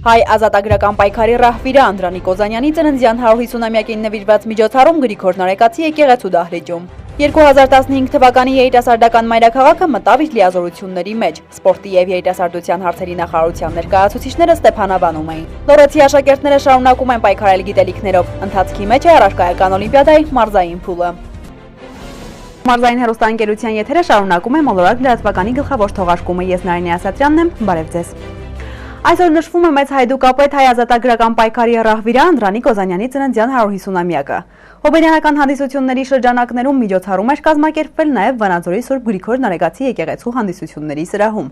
Հայ ազատագրական պայքարի ռահվիրա Անդրանիկ Օզանյանի ծննդյան 150-ամյակին նվիրված միջոցառում Գրիգոր Նարեկացի եկեղեցու դահլիճում։ 2015 թվականի երիտասարդական մայրաքաղաքը մտավ իր լիազորությունների մեջ։ Սպորտի և երիտասարդության հարցերի նախարարության ներկայացուցիչները Ստեփանավանում էին։ Լոռեցի աշակերտները շարունակում են պայքարել գիտելիքներով։ Ընթացքի մեջ է առարկայական օլիմպիադայի մարզային փուլը։ Մարզային հեռուստաընկերության եթերը շարունակում է մոլորակ լրատվականի գլխավոր թողարկումը։ Ես Նարինե Ասատրյանն եմ, բարև ձեզ։ Այսօր նշվում է մեծ հայդուկապետ հայ ազատագրական պայքարի ռահվիրա Անդրանիկ Օզանյանի ծննդյան 150-ամյակը։ Հոբելյանական հանդիսությունների շրջանակներում միջոցառում էր կազմակերպվել նաև Վանաձորի Սուրբ Գրիգոր Նարեկացի եկեղեցու հանդիսությունների սրահում։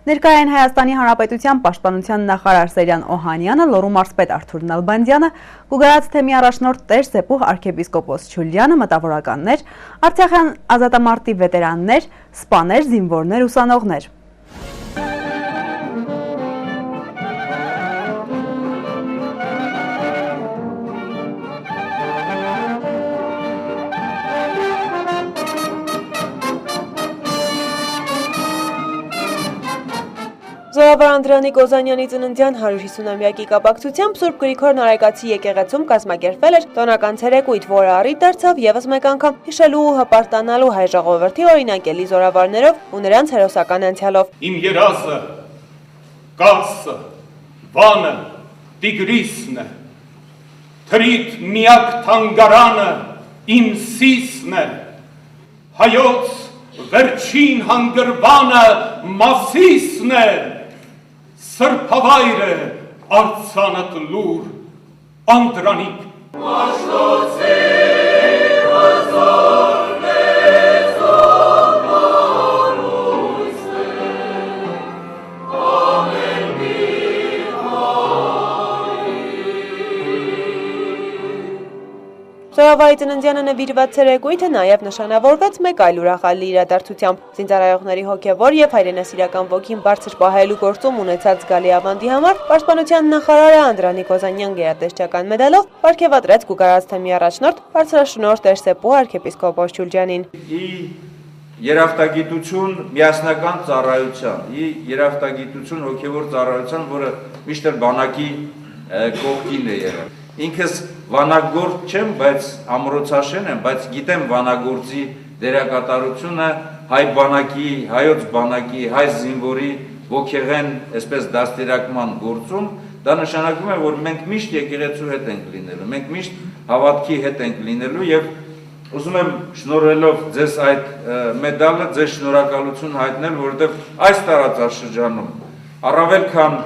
Ներկայ են Հայաստանի Հանրապետության պաշտպանության նախարար Սերյան Օհանյանը, Լոռու մարզպետ Արթուր Նալբանդյանը, Գուգարաց թեմի առաջնորդ Տեր Սեպուհ arczepiskopos Չուլյանը, մտավորականներ, Արցախյան ազատամարտի վետերաններ, սպաներ, զինվորներ, ուսանողներ։ Զորավար Անդրանիկ Օզանյանի ծննդյան 150-ամյակի կապակցությամբ Սուրբ Գրիգոր Նարեկացի եկեղեցում կազմակերպվել էր տոնական ցերեկույթ, որը առիթ դարձավ ևս մեկ անգամ հիշելու ու հպարտանալու հայ ժողովրդի օրինակելի զորավարներով ու նրանց հերոսական անցյալով։ Իմ երազը, կացը, վանը, տիգրիսն է, թրիդ միակ թանգարանը իմ սիսն է, հայոց վերջին հանգրվանը մասիսն է, Սրբավայր է արձանդ լուր, Անդրանիկ։ Մաշտոցի հազար մեզ ամարույս է, ամեն մի Զորավարի ծննդյանը նվիրված ցերեկույթը նաև նշանավորվեց մեկ այլ ուրախալի իրադարձությամբ։ Զինծառայողների հոգևոր և հայրենասիրական ոգին բարձր պահելու գործում ունեցած զգալի ավանդի համար պաշտպանության նախարարը Անդրանիկ Օզանյան գերատեսչական մեդալով պարգևատրեց Գուգարաց թեմի առաջնորդ բարձրաշնորհ Տեր Սեպուհ arczepiskopos Չուլյանին։ Երախտագիտություն միասնական ծառայության, երախտագիտություն հոգևոր ծառայության, որը միշտ բանակի կողքին է եղել։ Ինքս վանագործ չեմ, բայց ամրոցաշեն եմ, բայց գիտեմ վանագործի դերակատարությունը հայ բանակի, հայոց բանակի, հայ զինվորի ոգեղեն այսպես դաստիարակման գործում, դա նշանակում է, որ մենք միշտ եկեղեցու հետ ենք լինելու, մենք միշտ հավատքի հետ ենք լինելու եւ ուզում եմ շնորհելով ձեզ այդ մեդալը, ձեզ շնորհակալություն հայտնել, որովհետեւ այս տարածաշրջանում առավել քան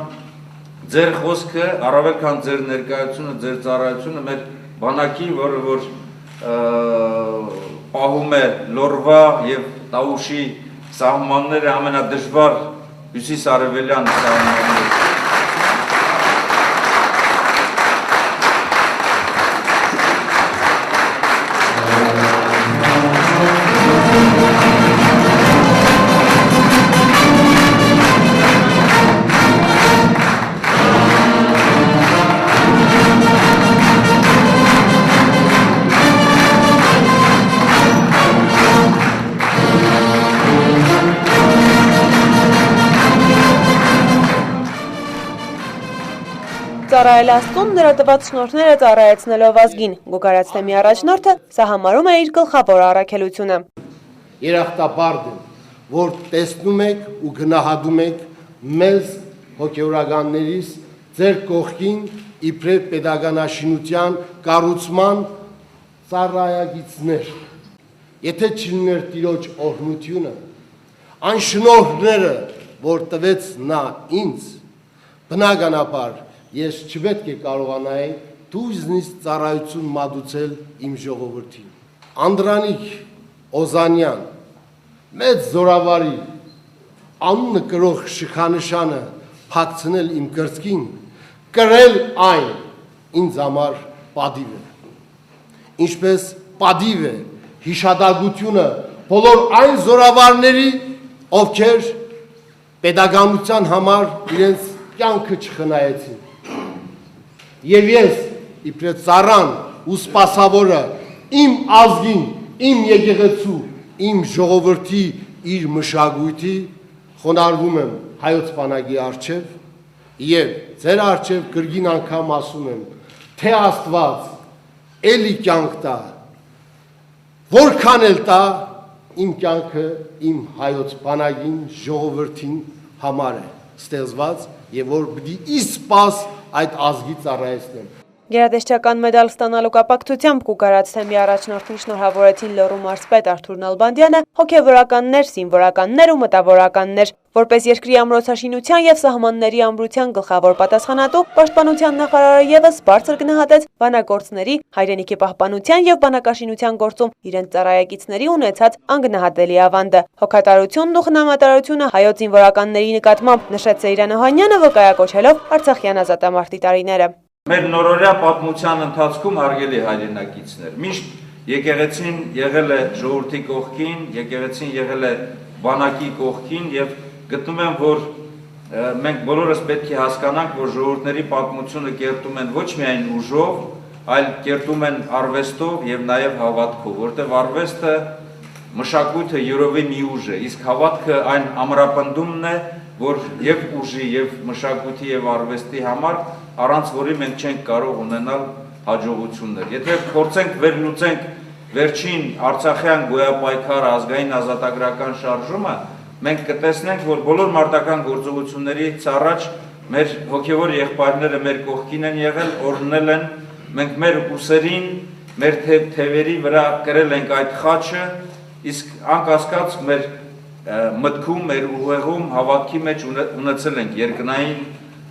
ձեր խոսքը, առավել քան ձեր ներկայությունը, ձեր ծառայությունը մեր բանակի, որը որ պահում է Լոռվա եւ Տաուշի սահմանները ամենադժվար հյուսիսարևելյան սահմանները։ Ծառայել Աստծուն նրա տված շնորհները ծառայեցնելով ազգին, Գուգարաց թեմի առաջնորդը սա համարում է իր գլխավոր առաքելությունը։ Երախտապարտ եմ, որ տեսնում եք ու գնահատում եք մեզ հոգևորականներիս ձեր կողքին իբրև պետականաշինության կառուցման ծառայագիծներ։ Եթե չլիներ Տիրոջ օրհնությունը, այն շնորհները, որ տվեց նա ինձ, բնականաբար ես չպետք է կարողանայի դույզնից ծառայություն մատուցել իմ ժողովրդին։ Անդրանիկ Օզանյան, մեծ զորավարի անունը կրող շքանշանը փակցնել իմ կրծքին, կրել այն ինձ համար պատիվ է։ Ինչպես պատիվ է հիշադակությունը բոլոր այն զորավարների, ովքեր պետականության համար իրենց կյանքը չխնայեցին։ Եվ ես իբրև ծառան ու սպասավորը իմ ազգին, իմ եկեղեցու, իմ ժողովրդի իր մշակույթի խոնարհվում եմ հայոց բանակի առջև, Եվ ձեր արջև կրգին անգամ ասում եմ, թե Աստված էլի կյանք տա, որքան էլ տա, իմ կյանքը իմ հայոց բանակին ժողովրդին համար է ստեղծված եւ որ պիտի իսպաս այդ ազգի ծառայեցնեմ։ Գերատեսչական մեդալ ստանալու կապակցությամբ Կուկարաց թեմի առաջնորդին շնորհավորեցին Լոռու մարզպետ Արթուր Նալբանդյանը, հոգևորականներ, զինվորականներ ու մտավորականներ, որպես երկրի ամրոցաշինության եւ սահմանների ամրության գլխավոր պատասխանատու պաշտպանության նախարարը եւս բարձր գնահատեց բանագործների, հայրենիքի պահպանության եւ բանակաշինության գործում իրենց ծառայեկիցների ունեցած անգնահատելի ավանդը։ Հոգատարությունն ու խնամատարությունը հայոց զինվորականների նկատմամբ նշեց Սեյրան Օհանյանը, վկայակոչելով Արցախյան ազատամարտի տարիները։ Մեր նորորյա պատմության ընթացքում հարգելի հայրենակիցներ, միշտ եկեղեցին եղել է ժողովրդի կողքին, եկեղեցին եղել է բանակի կողքին եւ գտնում եմ, որ մենք բոլորս պետք է հասկանանք, որ ժողովուրդների պատմությունը կերտում են ոչ միայն ուժով, այլ կերտում են արվեստով եւ նաեւ հավատքով, որտեղ արվեստը մշակույթը յուրովի մի ուժ է, իսկ հավատքը այն ամրապնդումն է, որ եւ ուժի եւ մշակույթի եւ արվեստի համար առանց որի մենք չենք կարող ունենալ հաջողություններ։ Եթե փորձենք վերլուծենք վերջին Արցախյան գոյապայքարը, ազգային ազատագրական շարժումը, մենք կտեսնենք, որ բոլոր մարտական գործողություններից առաջ մեր հոգևոր եղբայրները մեր կողքին են եղել, օրհնել են, մենք մեր ուսերին, մեր թևերի վրա կրել ենք այդ խաչը, իսկ անկասկած մեր մտքում, մեր ուղեղում, հավատքի մեջ ունեցել ենք երկնային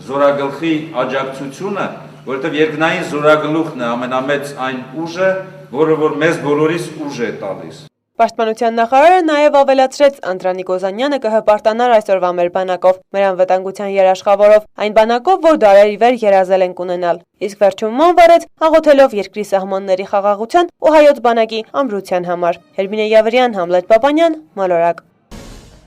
զորագլխի աջակցությունը, որովհետև երկնային զորագլուխն է ամենամեծ այն ուժը, որը որ մեզ բոլորիս ուժ է տալիս։ Պաշտպանության նախարարը նաև ավելացրեց Անդրանիկ Օզանյանը կհպարտանար այսօրվա մեր բանակով, մեր անվտանգության երաշխավորով, այն բանակով, որ դարերի վեր երազել ենք ունենալ։ Իսկ վերջում ման վարեց, աղոթելով երկրի սահմանների խաղաղության ու հայոց բանակի ամրության համար։ Հերմինե Յավրյան, Համլետ Պապանյան, Մալորակ։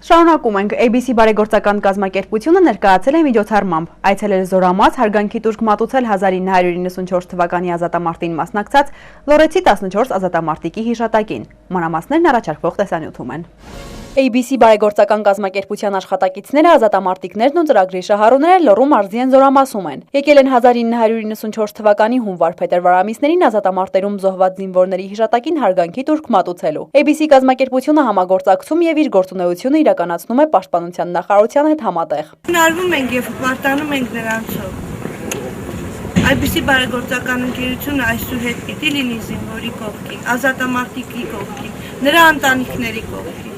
Շարունակում ենք, ABC բարեգործական կազմակերպությունը ներկայացել է միջոցառմամբ, այցելել Զորամաս, հարգանքի տուրք մատուցել 1994 թվականի ազատամարտին մասնակցած Լոռեցի 14 ազատամարտիկի հիշատակին։ Մանրամասներն առաջարկվող տեսանյութում են։ ABC բարեգործական կազմակերպության աշխատակիցները, ազատամարտիկներն ու ծրագրի շահառուները Լոռու մարզի են Զորամասում են։ Եկել են 1994 թվականի հունվար-փետրվար ամիսներին ազատամարտերում զոհված զինվորների հիշատակին հարգանքի տուրք մատուցելու։ ABC կազմակերպությունը համագործակցում եւ իր գործունեությունը իրականացնում է Պաշտպանության նախարարության հետ համատեղ։ Հնարվում ենք եւ պարտանում ենք նրանցով։ ABC բարեգործական ընկերությունը այսօր հետ պիտի լինի զինվորի կողքին, ազատամարտիկի կողքին, նրա ընտանիքների կողքին։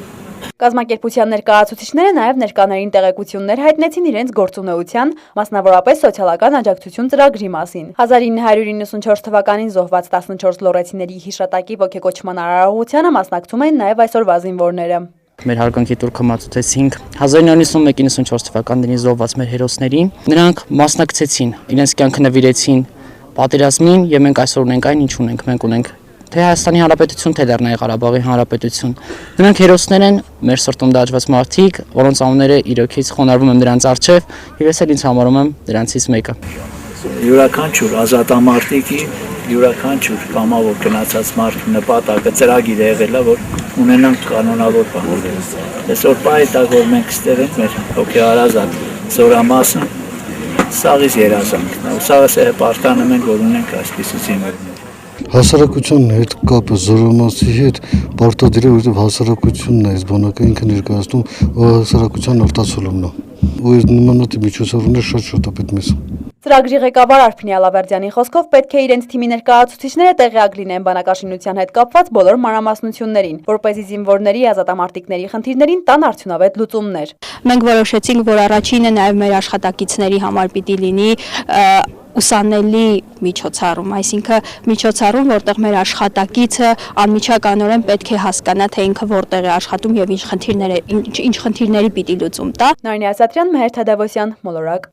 Կազմակերպության ներկայացուցիչները նաև ներկաներին տեղեկություններ հայտնեցին իրենց գործունեության, մասնավորապես սոցիալական աջակցություն ծրագրի մասին։ 1994 թվականին զոհված 14 լոռեցիների հիշատակի ոգեկոչման արարողությանը մասնակցում են նաև այսօրվա զինվորները։ Մեր հարգանքի տուրքը մատուցեցինք 1991-94 թվականներին զոհված մեր հերոսներին։ Նրանք մասնակցեցին, իրենց կյանքը նվիրեցին պատերազմին եւ մենք այսօր ունենք այն, ինչ ունենք։ Մենք ունենք թե Հայաստանի Հանրապետություն, թե Լեռնային Ղարաբաղի Հանրապետություն։ Նրանք հերոսներ են, մեր սրտում դաջված մարդիկ, որոնց անունները իրոքից խոնարհվում եմ նրանց առջև, եւ ես էլ ինձ համարում եմ դրանցից մեկը։ Յուրաքանչյուր ազատամարտիկի, յուրաքանչյուր կամավոր գնացած մարդու նպատակը ծրագիր է եղել, որ ունենանք կանոնավոր բանալի։ Այսօր պայտակ որ մենք ստեղ ենք մեր հոգեարազատ Զորամասը, սաղից երազանքն է, սաղից է պարտանում ենք, որ ունենք այսպիսի զինվորներ։ Հասարակության հետ կապը Զորամասի հետ պարտադիր է, որովհետև հասարակությունն է այս բանակը ինքը ներկայացնում հասարակության արտացոլումն է։ Ու այս նմանատիպ միջոցառումներ շատ ապետ մեզ։ Ծրագրի ղեկավար Արփինե Ալավերդյանի խոսքով պետք է իրենց թիմի ներկայացուցիչները տեղյակ լինեն բանակաշինության հետ կապված բոլոր մանրամասնություններին, որպեսզի զինվորների ազատամարտիկների խնդիրներին տան արդյունավետ լուծումներ։ Մենք որոշեցինք, որ առաջինը նաև մեր աշխատակիցների համար պիտի լինի ուսանելի միջոցառում, այսինքն միջոցառում, որտեղ մեր աշխատակիցը անմիջականորեն պետք է հասկանա, թե ինքը որտեղ է աշխատում եւ ինչ խնդիրների պիտի լուծում տա։ Նարինե Ասատրյան, Մհեր Թադևոսյան, Մոլորակ։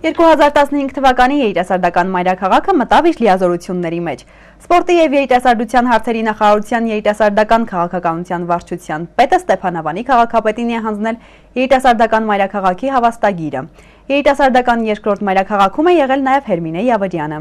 2015 թվականի երիտասարդական մայրաքաղաքը մտավ իր լիազորությունների մեջ։ Սպորտի եւ երիտասարդության հարցերի նախարարության երիտասարդական քաղաքականության վարչության պետը Ստեփան Ավանի քաղաքապետին է հանձնել երիտասարդական մայրաքաղաքի հավաստագիրը։ Երիտասարդական երկրորդ մայրաքաղաքում է եղել նաև Հերմինե Յավրյանը։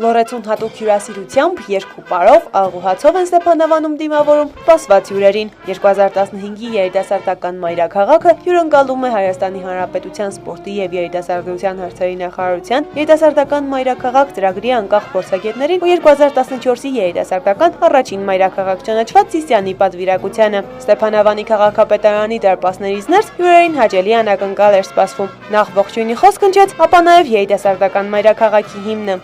Լորեցուն հատուկ հյուրասիրությամբ, երկու պարով, աղուհացով են Ստեփանավանում դիմավորում սպասված հյուրերին։ 2015-ի երիտասարդական մայրաքաղաքը հյուրընկալում է Հայաստանի Հանրապետության սպորտի եւ երիտասարդության հարցերի նախարարության երիտասարդական մայրաքաղաք ծրագրի անկախ փորձագետներին ու 2014-ի երիտասարդական առաջին մայրաքաղաք ճանաչված Սիսիանի պատվիրակությանը։ Ստեփանավանի քաղաքապետարանի դարպասներից ներս հյուրերին հաճելի անակնկալ էր սպասվում։ Նախ ողջույնի խոսք հնչեց, ապա նաեւ երիտասարդական մայրաքաղաքի հիմնը։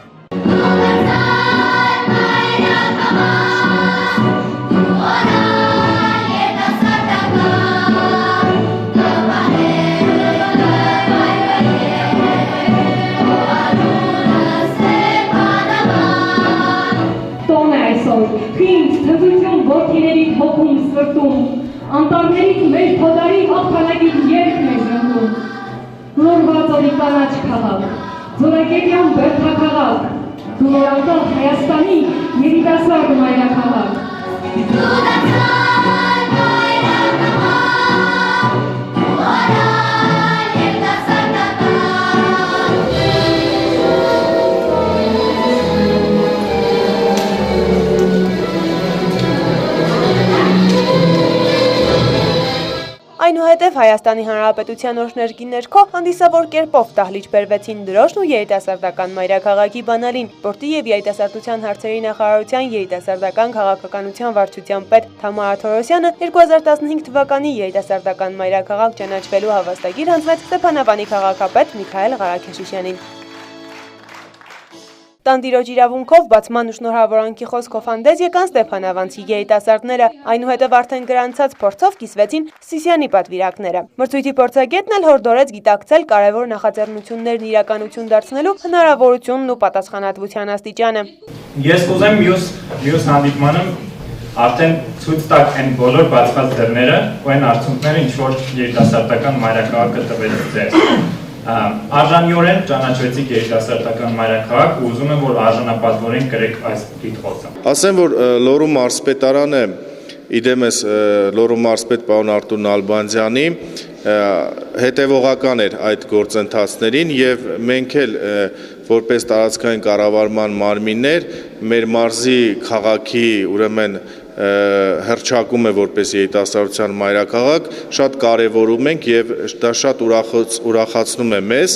Քինչ թզություն ոտքիների թոքում սրտում, անտառներից մեր փոդարի հաղթանակի երգն է զնգում։ Լորվածովի կանաչ քաղաք, Ձորագետյան բերդաքաղաք, Դուլորանկալ Հայաստանի երիտասարդ մայրաքաղաք։ Այնուհետև Հայաստանի Հանրապետության օրհներգի ներքո հանդիսավոր կերպով դահլիճ բերվեցին դրոշն ու երիտասարդական մայրաքաղաքի բանալին։ Սպորտի եւ երիտասարդության հարցերի նախարարության երիտասարդական քաղաքականության վարչության պետ Թամարա Թորոսյանը 2015 թվականի երիտասարդական մայրաքաղաք ճանաչվելու հավաստագիր հանձնեց Ստեփանավանի քաղաքապետ Միքայել Ղարաքեշիշյանին։ Տանտիրոջ իրավունքով բացման ու շնորհավորանքի խոսքով հանդես եկան ստեփանավանցի երիտասարդները, այնուհետև արդեն գրանցած փորձով կիսվեցին Սիսիանի պատվիրակները։ Մրցույթի փորձագետն էլ հորդորեց գիտակցել կարևոր նախաձեռնություններն իրականություն դարձնելու հնարավորությունն ու պատասխանատվության աստիճանը։ Ես կուզեմ մյուս հանդիպմանը արդեն ցույց տակ այն բոլոր բացված դռները ու այն արդյունքները, ինչ որ երիտասարդական մայրաքաղաքը տվեց ձեզ։ Արժանիորեն ճանաչվեցիք երիտասարդական մայրաքաղաք ու ուզում եմ, որ արժանապատվորեն կրեք այս տիտղոսը։ Ասեմ, որ Լոռու մարզպետարանը իդեմս Լոռու մարզպետ պարոն Արտուր Նալբանդյանի հետևողական էր այդ գործընթացներին եւ մենք էլ որպես տարածքային կառավարման մարմիններ մեր մարզի քաղաքի ուրեմն հրճակում է որպես երիտասարդության մայրաքաղաք, շատ կարևորում ենք եւ դա շատ ուրախացնում է մեզ։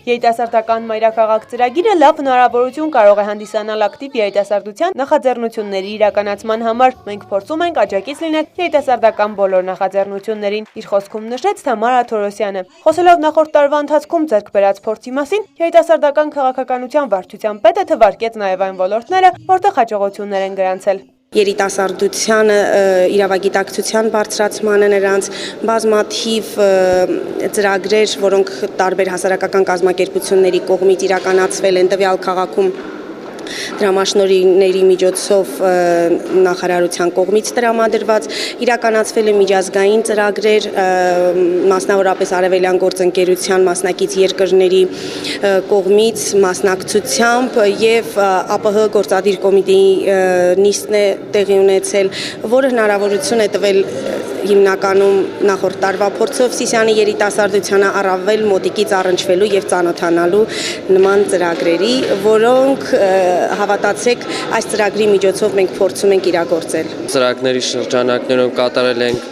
Երիտասարդական մայրաքաղաք ծրագիրը լավ հնարավորություն կարող է հանդիսանալ ակտիվ երիտասարդության նախաձեռնությունների իրականացման համար։ Մենք փորձում ենք աջակից լինել երիտասարդական բոլոր նախաձեռնություններին, իր խոսքում նշեց Թամարա Թորոսյանը։ Խոսելով նախորդ տարվա ընթացքում ձեռք բերած փորձի մասին, երիտասարդական քաղաքականության վարչության պետը թվարկեց նաև այն ոլորտները, որտեղ հաջողություններ են գրանցել։ Երիտասարդության իրավագիտակցության բարձրացմանը նրանց բազմաթիվ ծրագրեր, որոնք տարբեր հասարակական կազմակերպությունների կողմից իրականացվել են տվյալ քաղաքում դրամաշնորհների միջոցով նախարարության կողմից տրամադրված իրականացվել է միջազգային ծրագրեր, մասնավորապես Արևելյան գործընկերության մասնակից երկրների կողմից մասնակցությամբ եւ ԱՊՀ գործադիր կոմիտեի նիստն է տեղի ունեցել, որը հնարավորություն է տվել հիմնականում նախորդ տարվա փորձով Սիսիանի երիտասարդությանը առավել մոտիկից առնչվելու եւ ծանոթանալու նման ծրագրերի, որոնք հավատացեք այս ծրագրի միջոցով մենք փորձում ենք իրագործել։ Ծրագրերի շրջանակներում կատարել ենք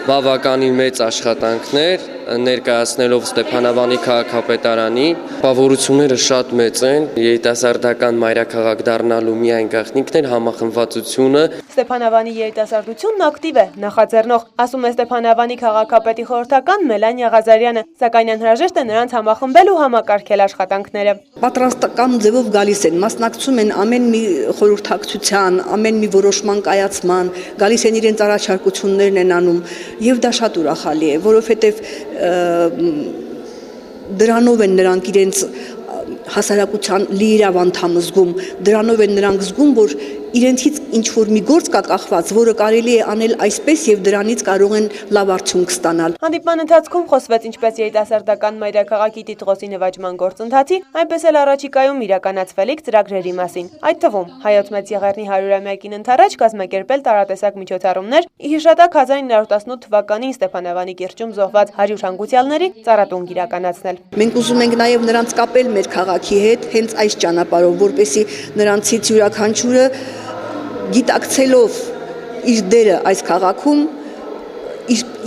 բավականին մեծ աշխատանքներ, ներկայացնելով Ստեփանավանի քաղաքապետարանի, բավարարությունները շատ մեծ են, երիտասարդական մայրաքաղաք դառնալու միայն գաղտնիքն է համախմբվածությունը։ Ստեփանավանի երիտասարդությունն ակտիվ է, նախաձեռնող, ասում է Ստեփանավանի քաղաքապետի խորհրդական Մելանիա Ղազարյանը, սակայն անհրաժեշտ է նրանց համախմբել ու համակարգել աշխատանքները։ Պատրաստական ձևով գալիս են, մասնակցում են ամեն մի խորհրդակցության, ամեն մի որոշման կայացման, գալիս են իրենց առաջարկություններն են անում, եւ դա շատ ուրախալի է, որովհետեւ դրանով են նրանք իրենց հասարակության լիիրավ անդամ զգում, դրանով են նրանք զգում, որ իրենցից ինչ որ մի գործ կա կախված, որը կարելի է անել այսպես եւ դրանից կարող են լավ արդյունք ստանալ։ Հանդիպման ընթացքում խոսվեց ինչպես երիտասարդական մայրաքաղաքի տիտղոսի նվաճման գործընթացի, այնպես էլ առաջիկայում իրականացվելիք ծրագրերի մասին։ Այդ թվում Հայոց Մեծ Եղեռնի 100-ամյակին ընթരാճ կազմակերպել տարատեսակ միջոցառումներ, ի հիշատակ 1918 թվականին Ստեփանավանի կիրճում զոհված 100 հանգուցյալների ծառատունկ իրականացնել։ Մենք ուզում ենք նաեւ նրանց կապել մեր քաղաքի հետ, հենց այս ճանապարհով, որպեսզի նրանցից յուրաքանչյուրը գիտակցելով իր դերը այս քաղաքում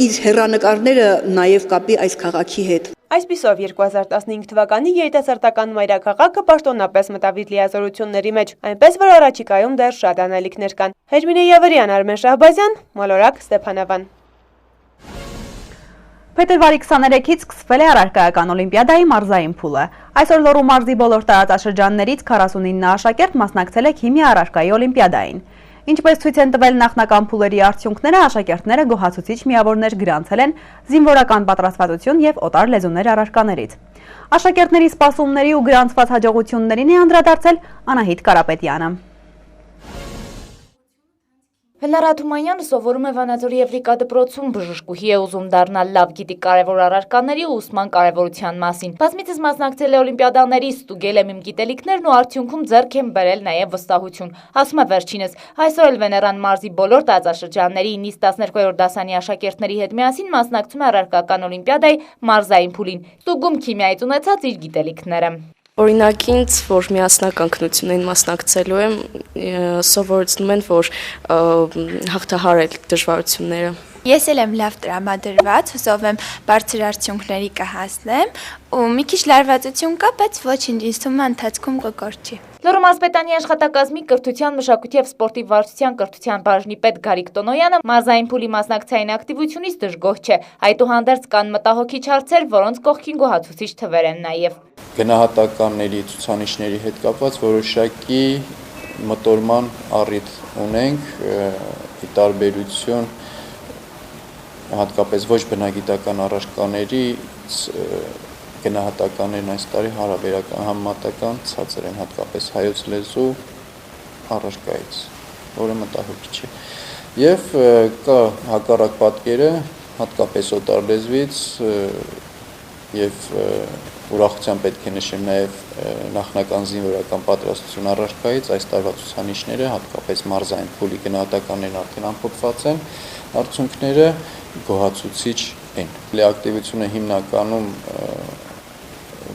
իր հեռանկարները նաև կապի այս քաղաքի հետ։ Այսպիսով 2015 թվականի երիտասարդական մայրաքաղաքը պաշտոնապես մտավ իր լիազորությունների մեջ, այնպես որ առաջիկայում դեռ շատ անելիքներ կան։ Հերմինե Յավրյան, Արմեն Շահբազյան, Մոլորակ, Ստեփանավան։ Փետրվարի 23-ից սկսվել է առարկայական օլիմպիադայի մարզային փուլը։ Այսօր Լոռու մարզի բոլոր տարածաշրջաններից 49 աշակերտ մասնակցել է քիմիա առարկայի օլիմպիադային։ Ինչպես ցույց են տվել նախնական փուլերի արդյունքները, աշակերտները գոհացուցիչ միավորներ գրանցել են զինվորական պատրաստվածություն եւ օտար լեզուներ առարկաներից։ Աշակերտների սպասումների ու գրանցված հաջողություններին է անդրադարձել Անահիտ Կարապետյանը։ Հելլարա Թումանյանը սովորում է Վանաձորի Եվրիկա դպրոցում, բժշկուհի է ուզում դառնալ, լավ գիտի կարևոր առարկաների ու ուսման կարևորության մասին։ Բազմիցս մասնակցել է օլիմպիադաների, ստուգել է իմ գիտելիքներն ու արդյունքում ձեռք են բերել նաև վստահություն։ Ասում է վերջինս, այսօր էլ Վեներան մարզի բոլոր տարածաշրջանների 9-12-րդ դասանի աշակերտների հետ միասին մասնակցում է առարկական օլիմպիադայի մարզային փուլին, ստուգում քիմիայից ունեցած իր գիտելիքները։ Օրինակ ինձ, որ միասնական քննություններին մասնակցելու եմ, սովորեցնում են, որ հաղթահարել դժվարությունները։ Ես էլ եմ լավ տրամադրված, հուսով եմ բարձր արդյունքների կհասնեմ ու մի քիչ լարվածություն կա, բայց ոչինչ, ինձ թվում է ընթացքում կկորչի։ Լոռու մարզպետանի աշխատակազմի կրթության, մշակույթի և սպորտի վարչության կրթության բաժնի պետ Գարիկ Տոնոյանը մարզային փուլի մասնակցային ակտիվությունից դժգոհ չէ, այդուհանդերձ կան մտահոգիչ հարցեր, որոնց կողքին գոհացուցիչ թվեր են նաև։ Գնահատականների ցուցանիշների հետ կապված որոշակի մտորման առիթ ունենք, ի տարբերություն հատկապես ոչ բնագիտական առարկաների գնահատականներն այս տարի համեմատական ցածր են, հատկապես հայոց լեզու առարկայից, որը մտահոգիչ է։ Եվ կա հակառակ պատկերը, հատկապես օտար լեզվից եւ ուրախությամբ պետք է նշեմ նաև նախնական զինվորական պատրաստություն առարկայից, այս տարվա ցուցանիշները, հատկապես մարզային փուլի գնահատականներն արդեն ամփոփված են, արդյունքները գոհացուցիչ են։ Ակտիվությունը հիմնականում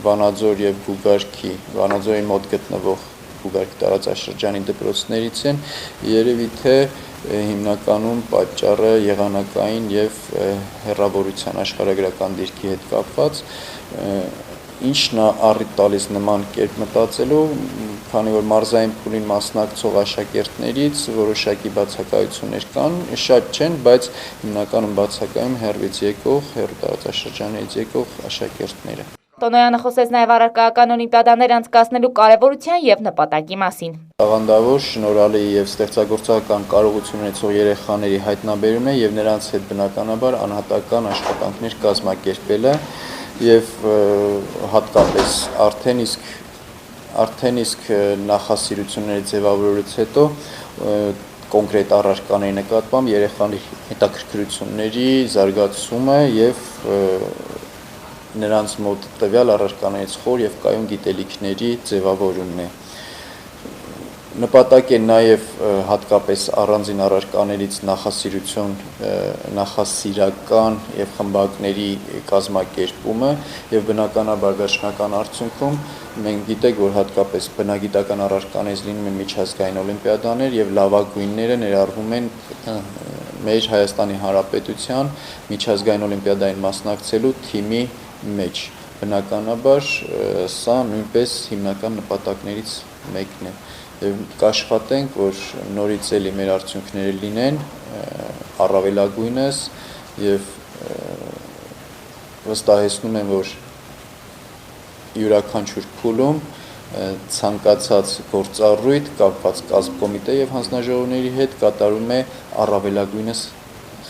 Վանաձոր եւ Գուգարքի, Վանաձորի մոտ գտնվող Գուգարքի տարածաշրջանի դպրոցներից են, երևի թե հիմնականում պատճառը եղանակային եւ հեռավորության աշխարհագրական դիրքի հետ կապված, ինչն է առիթ տալիս նման կերպ մտածելու, քանի որ մարզային փուլին մասնակցող աշակերտներից որոշակի բացակայություններ կան, շատ չեն, բայց հիմնականում բացակայում հեռվից եկող, հեռու տարածաշրջաններից եկող աշակերտները։ Տոնոյանը խոսեց նաև առարկայական օլիմպիադաներ անցկացնելու կարևորության եւ նպատակի մասին։ Տաղանդավոր, շնորհալի եւ ստեղծագործական կարողություն ունեցող երեխաների հայտնաբերում է եւ նրանց հետ բնականաբար անհատական աշխատանքներ կազմակերպելը եւ հատկապես արդեն իսկ նախասիրությունների ձևավորելուց հետո կոնկրետ առարկաների նկատմամբ երեխաների հետաքրքրությունների զարգացումը եւ նրանց մոտ տվյալ առարկաներից խոր եւ կայուն գիտելիքների ձևավորումն է։ Նպատակ է նաև հատկապես առանձին առարկաներից նախասիրական եւ խմբակների կազմակերպումը եւ բնականաբար վերջնական արդյունքում մենք գիտենք, որ հատկապես բնագիտական առարկաներից լինում են միջազգային օլիմպիադաներ եւ լավագույնները ներառվում են մեր Հայաստանի Հանրապետության միջազգային օլիմպիադային մասնակցելու թիմի մեջ։ Բնականաբար սա նույնպես հիմնական նպատակներից մեկն է։ Եվ կաշխատենք, որ նորից էլի մեր արդյունքները լինեն առավելագույնս եւ վստահեցնում եմ, որ յուրաքանչյուր փուլում ցանկացած գործառույթ կապված կազմկոմիտե եւ հանձնաժողովների հետ կատարում է առավելագույնս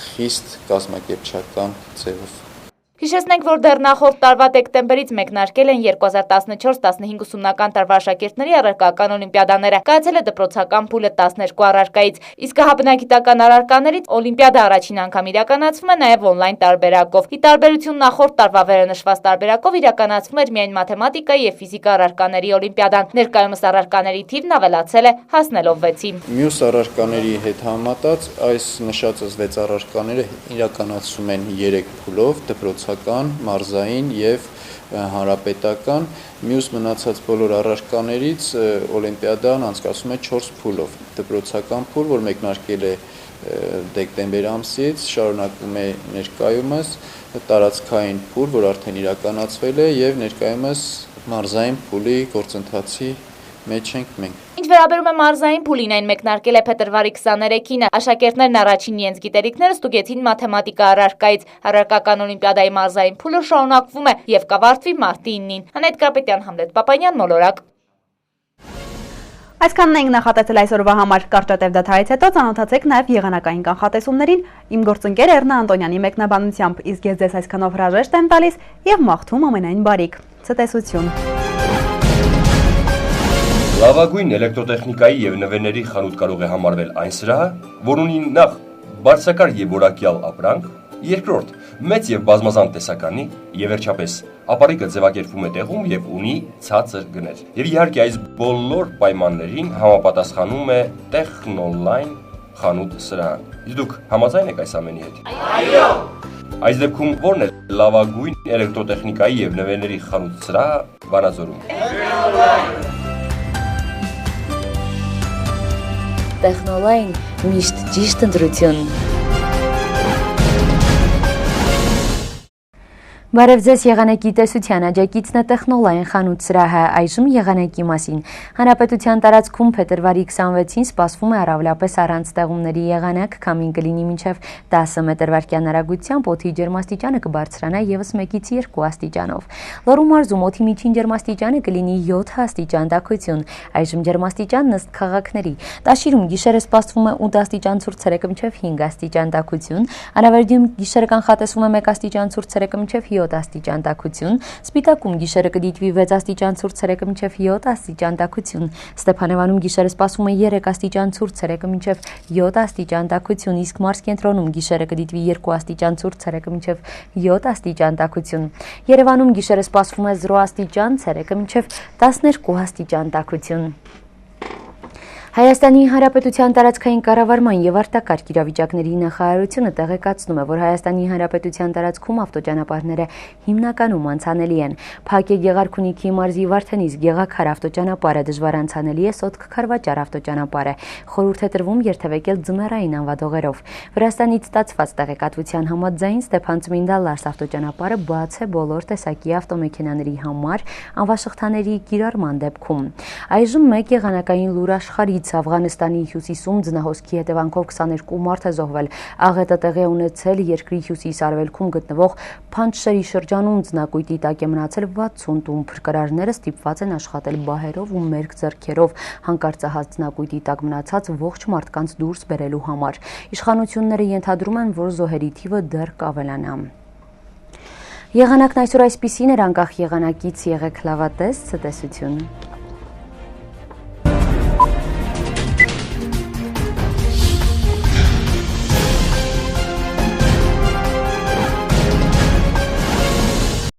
խիստ կազմակերպչական ձևով։ Հիշեցնենք, որ դեռ նախորդ տարվա դեկտեմբերից մեկնարկել են 2014-15 ուսումնական տարվա աշակերտների առարկական օլիմպիադաները։ Կայացել է դպրոցական փուլը 12 առարկայից, իսկ հաբնագիտական առարկաներից օլիմպիադա առաջին անգամ իրականացվում է նաև օնլայն տարբերակով։ Ի տարբերություն նախորդ տարվա վերանշված տարբերակով իրականացվում էր միայն մաթեմատիկայի եւ ֆիզիկա առարկաների օլիմպիադան։ Ներկայումս առարկաների թիվն ավելացել է, հասնելով 6-ի։ Մյուս առարկաների հետ համատած այս նշածս 6 առարկաները իրականացվում են 3 փուլով՝ դպրոցական, մարզային եւ հանրապետական, մյուս մնացած բոլոր առարկաներից օլիմպիադան անցկացվում է 4 փուլով։ Դպրոցական փուլ, որ մեկնարկել է դեկտեմբեր ամսից, շարունակվում է ներկայումս, տարածքային փուլ, որ արդեն իրականացվել է եւ ներկայումս մարզային փուլի գործընթացի մեջ ենք մենք։ Ինչ վերաբերում է մարզային փուլին, այն մեկնարկել է փետրվարի 23-ին։ Աշակերտներն առաջին իրենց գիտելիքները ստուգեցին մաթեմատիկա առարկայից։ Առարկական օլիմպիադայի մարզային փուլը շարունակվում է եւ կավարտվի մարտի 9-ին։ Անետ Կարպետյան, Համլետ Պապանյան, Մոլորակ։ Այսքանն ենք նախատեսել այսօրվա համար։ Կարճատև դադարից հետո ծանոթացեք նաև եղանակային կանխատեսումներին իմ գործընկեր Էռնա Անտոնյանի մեկնաբանությամբ, իսկ ես ձեզ այսքանով հրաժեշտ եմ տալիս եւ մաղթում ամենայն բարիք։ Ցտեսություն։ Լավագույն էլեկտրոտեխնիկայի եւ նվերների խանութ կարող է համարվել այն սրահը, որ ունի նախ բարձրակար եւ որակյալ ապրանք, երկրորդ մեծ եւ բազմազան տեսականի եւ վերջապես ապարիկը ձևակերպվում է տեղում եւ ունի ցածր գներ։ Եվ իհարկե այս բոլոր պայմաններին համապատասխանում է Technoline խանութ սրահը։ Իսկ դուք համաձայն եք այս ամենի հետ։ Այո։ Այս դեպքում ո՞րն է լավագույն էլեկտրոտեխնիկայի եւ նվերների խանութ սրահը Վանաձորում։ Technoline միշտ ճիշտ ընտրություն։ Բարև ձեզ եղանակի տեսության աջակիցն է Technoline խանութ սրահը, այժմ եղանակի մասին։ Հանրապետության տարածքում փետրվարի 26-ին սպասվում է առավելապես առանց ստեղումների եղանակ, քամին կլինի մինչև 10 մետր/վայրկյան արագությամբ, օդի ջերմաստիճանը կբարձրանա եւս 1-ից 2 աստիճանով։ Լոռու մարզում օդի միջին ջերմաստիճանը կլինի 7 աստիճան տաքություն, այժմ ջերմաստիճանն ըստ քաղաքների։ Տաշիրում գիշերը սպասվում է 8 աստիճան ցուրտ ցերեկը մինչև 5 աստիճան տաքություն, Անավերդիում գիշերը կանխատեսվում է 1 աստիճան ցուրտ ցերեկը մինչև 7 աստիճան տաքություն, Սպիտակում գիշերը կդիտվի 6 աստիճան ցուրտ ցերեկը մինչև 7 աստիճան տաքություն, Ստեփանևանում գիշերը սպասվում է 3 աստիճան ցուրտ ցերեկը մինչև 7 աստիճան տաքություն, իսկ Մարս կենտրոնում գիշերը կդիտվի 2 աստիճան ցուրտ ցերեկը մինչև 7 աստիճան տաքություն, Երևանում գիշերը սպասվում է 0 աստիճան ցերեկը մինչև 12 աստիճան տաքություն։ Հայաստանի Հանրապետության տարածքային կառավարման եւ արտակարգ իրավիճակների նախարարությունը տեղեկացնում է, որ Հայաստանի Հանրապետության տարածքում ավտոճանապարհները հիմնականում անցանելի են։ Փակ է Գեղարքունիքի մարզի Վարդենիս Գեղաքար ավտոճանապարհը, դժվար անցանելի է Սոտք Քարվաճար ավտոճանապարհը։ Խորհուրդ է տրվում երթևեկել ձմեռային անվադողերով։ Վրաստանից ստացված տեղեկատվության համաձայն Ստեփան-Ծմինդա Լարս ավտոճանապարհը բաց է բոլոր տեսակի ավտոմեքենաների համար անվաշղթաների կիրառման դեպքում։ Այժմ մեկ եղանակային լուր աշխարհի Աֆղանստանի հյուսիսում ձնահոսքի հետևանքով 22 մարդ է զոհվել։ Աղետը տեղի ունեցել երկրի հյուսիս-արևելքում գտնվող Փանջշերի շրջանում, ձնակույտի տակ է մնացել 60 տուն։ Փրկարարները ստիպված են աշխատել բահերով ու մերկ ձեռքերով հանկարծահաս ձնակույտի տակ մնացած ողջ մարդկանց դուրս բերելու համար։ Իշխանությունները ենթադրում են, որ զոհերի թիվը դեռ կավելանա։ Եղանակն այսօր այսպիսին էր, անկախ եղանակից եղեք լավատես, ցտեսություն։